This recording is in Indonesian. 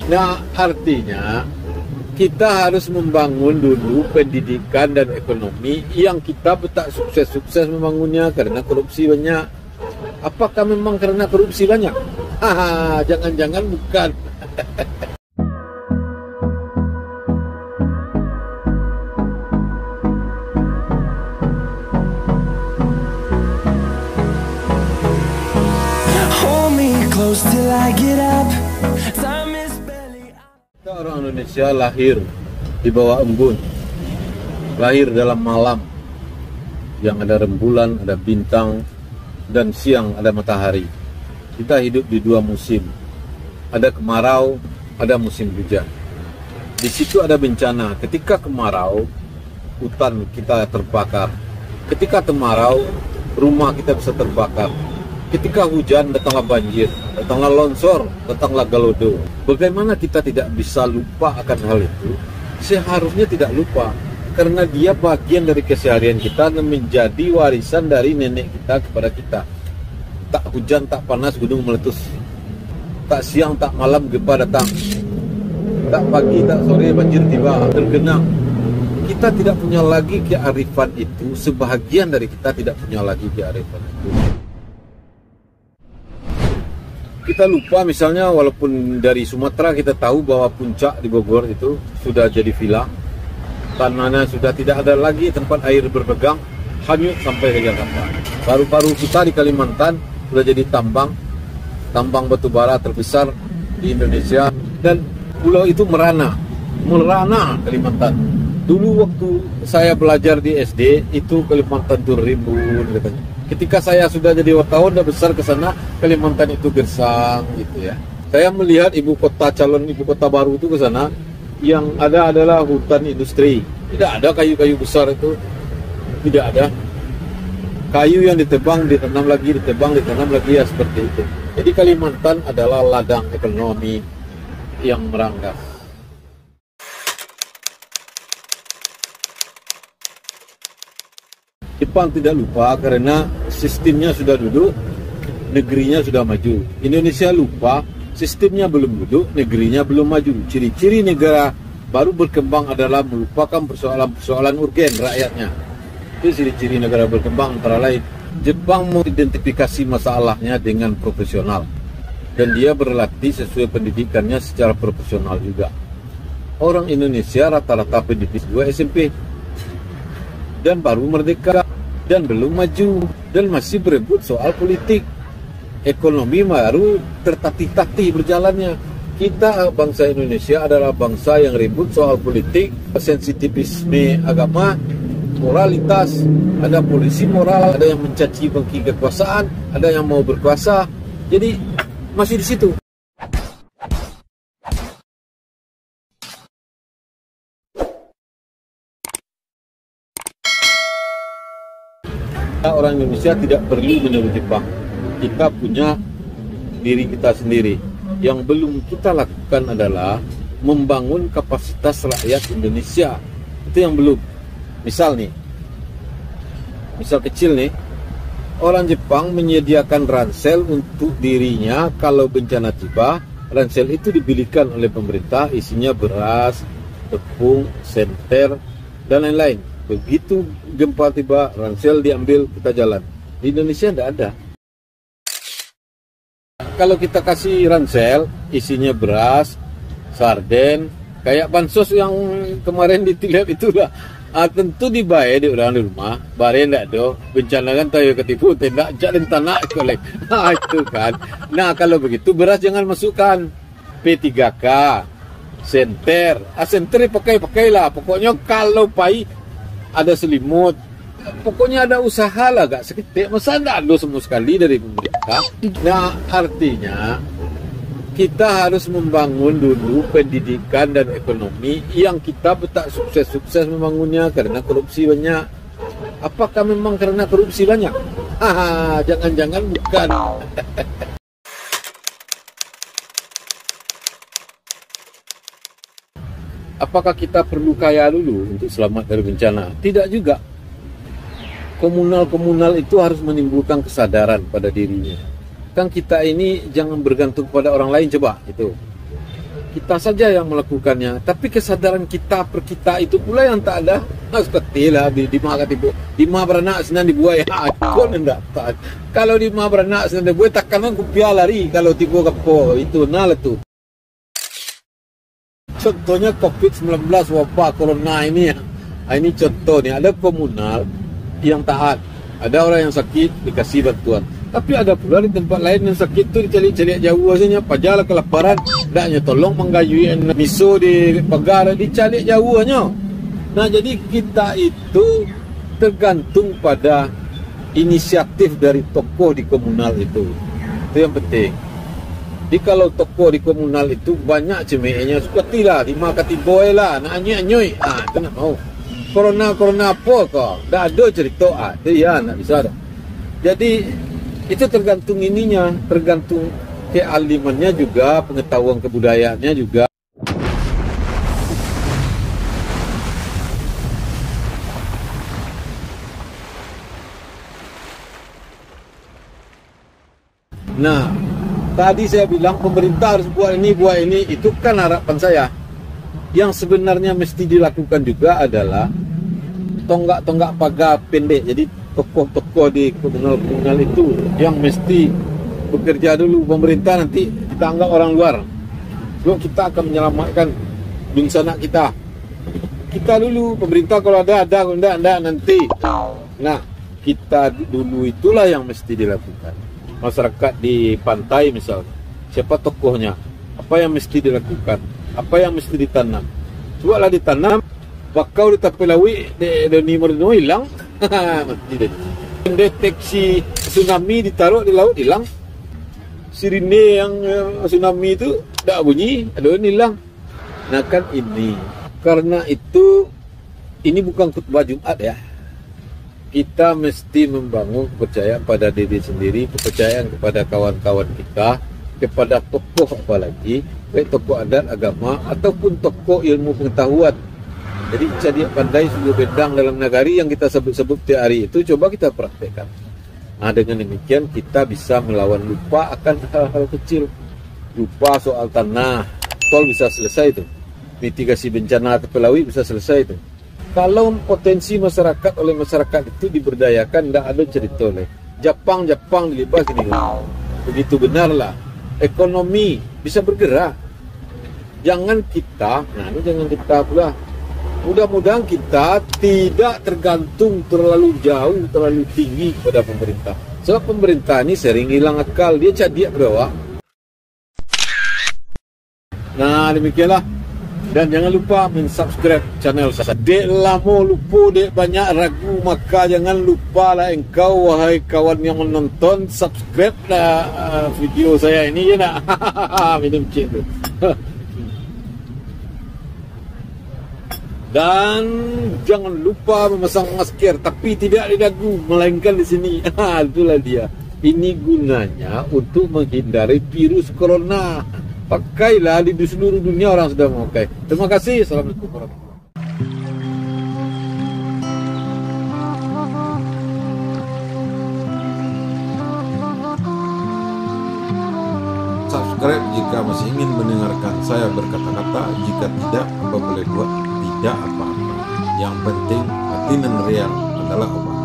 Nah, artinya kita harus membangun dulu pendidikan dan ekonomi yang kita tak sukses-sukses membangunnya karena korupsi banyak. Apakah memang karena korupsi banyak? Jangan-jangan bukan. Hold me close till I get up. Time is barely. Kita orang Indonesia lahir di bawah embun, lahir dalam malam yang ada rembulan, ada bintang, dan siang ada matahari. Kita hidup di dua musim, ada kemarau, ada musim hujan. Di situ ada bencana. Ketika kemarau, hutan kita terbakar. Ketika kemarau, rumah kita bisa terbakar. Ketika hujan, datanglah banjir, datanglah longsor, datanglah galodo. Bagaimana kita tidak bisa lupa akan hal itu? Seharusnya tidak lupa, karena dia bagian dari keseharian kita dan menjadi warisan dari nenek kita kepada kita. Tak hujan, tak panas, gunung meletus. Tak siang, tak malam, gempa datang. Tak pagi, tak sore, banjir tiba, tergenang. Kita tidak punya lagi kearifan itu, sebahagian dari kita tidak punya lagi kearifan itu. Kita lupa misalnya, walaupun dari Sumatera kita tahu bahwa puncak di Bogor itu sudah jadi villa. Tanahnya sudah tidak ada lagi tempat air berpegang, hanyut sampai ke Jakarta. Paru-paru kita di Kalimantan sudah jadi tambang batu bara terbesar di Indonesia, dan pulau itu merana Kalimantan. Dulu waktu saya belajar di SD itu Kalimantan itu rimbun katanya. Ketika saya sudah jadi wartawan dan besar ke sana, Kalimantan itu gersang gitu ya. Saya melihat calon ibu kota baru itu ke sana, yang ada adalah hutan industri. Tidak ada kayu-kayu besar itu, tidak ada. Kayu yang ditebang, ditanam lagi, ditebang, ditanam lagi, ya seperti itu. Jadi Kalimantan adalah ladang ekonomi yang merangkak. Jepang tidak lupa karena sistemnya sudah duduk, negerinya sudah maju. Indonesia lupa, sistemnya belum duduk, negerinya belum maju. Ciri-ciri negara baru berkembang adalah melupakan persoalan-persoalan urgen rakyatnya. Itu ciri-ciri negara berkembang, antara lain Jepang mengidentifikasi masalahnya dengan profesional, dan dia berlatih sesuai pendidikannya secara profesional juga. Orang Indonesia rata-rata pendidik 2 SMP dan baru merdeka dan belum maju dan masih berebut soal politik. Ekonomi baru tertatih-tatih berjalannya. Kita bangsa Indonesia adalah bangsa yang ribut soal politik, sensitivisme agama, moralitas, ada polisi moral, ada yang mencaci maki kekuasaan, ada yang mau berkuasa. Jadi masih di situ. Orang Indonesia tidak perlu meniru Jepang. Kita punya diri kita sendiri. Yang belum kita lakukan adalah membangun kapasitas rakyat Indonesia. Itu yang belum. Misal kecil nih, orang Jepang menyediakan ransel untuk dirinya kalau bencana tiba. Ransel itu dibelikan oleh pemerintah, isinya beras, tepung, senter, dan lain-lain. Begitu gempa tiba, ransel diambil, kita jalan. Di Indonesia tidak ada. Kalau kita kasih ransel, isinya beras, sarden, kayak bansos yang kemarin dilihat itu lah. Tentu dibayar di orang di rumah, bare ndak do, bencana kan tahu ketipu, tidak jalan tanah kolek. Nah itu kan. Nah kalau begitu beras jangan masukkan P3K, senter. Senter pakailah. Pokoknya kalau pai ada selimut, pokoknya ada usaha lah, gak seketik. Masa ndak ada semua sekali dari pemerintah? Nah artinya kita harus membangun dulu pendidikan dan ekonomi yang kita tak sukses-sukses membangunnya karena korupsi banyak. Apakah memang karena korupsi banyak? Jangan-jangan bukan. Apakah kita perlu kaya dulu untuk selamat dari bencana? Tidak juga. Komunal-komunal itu harus menimbulkan kesadaran pada dirinya. Kan kita ini jangan bergantung pada orang lain, coba itu. kita saja yang melakukannya, tapi kesadaran kita per kita itu pula yang tak ada. Seperti lah di mah beranak senang dibuai, kau hendak tak. Kalau di mah beranak senang dibuai, takkan aku lari kalau tiba kapo itu nala tu. Contohnya COVID-19 wabah corona ini ya. Ini contohnya ada komunal yang taat, ada orang yang sakit dikasih bantuan. Tapi ada pula di tempat lain yang sakit tu dicari-cari jauh asalnya, pajalah kelaparan, daknya tolong menggayui miso di pagar dicari jauh aja. Nah, jadi kita itu tergantung pada inisiatif dari tokoh di komunal itu. Itu yang penting. Jadi kalau tokoh di komunal itu banyak cemeknya, sukatilah, lima katiboy lah, nak anyoi-anyoi, itu nak mau. Corona apa kau? Dah ada cerita, itu ya nak bisa dah. Jadi itu tergantung ininya, tergantung kealimannya juga, pengetahuan kebudayaannya juga. Nah, tadi saya bilang pemerintah harus buat ini, itu kan harapan saya. Yang sebenarnya mesti dilakukan juga adalah tonggak-tonggak pagar pendek. Jadi tokoh-tokoh di komunal itu yang mesti bekerja dulu. Pemerintah nanti kita anggap orang luar. Sebab kita akan menyelamatkan bangsa anak kita. Kita dulu, pemerintah kalau ada, enggak nanti. Nah, kita dulu itulah yang mesti dilakukan. Masyarakat di pantai misalnya, siapa tokohnya? Apa yang mesti dilakukan? Apa yang mesti ditanam? Cobalah ditanam, bakau di Tapelawi, di Merino hilang. Deteksi tsunami ditaruh di laut hilang. Sirine yang tsunami itu tak bunyi, ada hilang. Nah kan ini, karena itu ini bukan khutbah Jumat ya. Kita mesti membangun kepercayaan pada diri sendiri, kepercayaan kepada kawan-kawan kita, kepada tokoh apalagi, baik tokoh adat, agama ataupun tokoh ilmu pengetahuan. Jadi cadia pandai sungguh bedang dalam nagari yang kita sebut-sebut tiap hari itu coba kita praktekkan. Nah, dengan demikian kita bisa melawan lupa akan hal-hal kecil. Lupa soal tanah, tol bisa selesai itu. Mitigasi bencana Tapelawi bisa selesai itu. Kalau potensi masyarakat oleh masyarakat itu diberdayakan, tidak ada cerita oleh Jepang dilibat ini. Begitu benarlah. Ekonomi bisa bergerak. Jangan kita pula. Mudah-mudahan kita tidak tergantung terlalu jauh, terlalu tinggi kepada pemerintah. Sebab pemerintah ini sering hilang akal, dia cadia berdoa. Nah, demikianlah. Dan jangan lupa subscribe channel saya. Dek lama lupa, dek banyak ragu, maka jangan lupa lah engkau wahai kawan yang menonton, subscribe lah video saya ini ya nak. Minum cik tu. Dan jangan lupa memasang masker, tapi tidak di dagu, melainkan di sini. Itulah dia. Ini gunanya untuk menghindari virus corona. Pakailah di seluruh dunia orang sudah memakai. Terima kasih. Assalamualaikum warahmatullahi wabarakatuh. Subscribe jika masih ingin mendengarkan saya berkata-kata. Jika tidak, apa boleh buat? Tidak apa-apa. Yang penting hati dan riang adalah obat.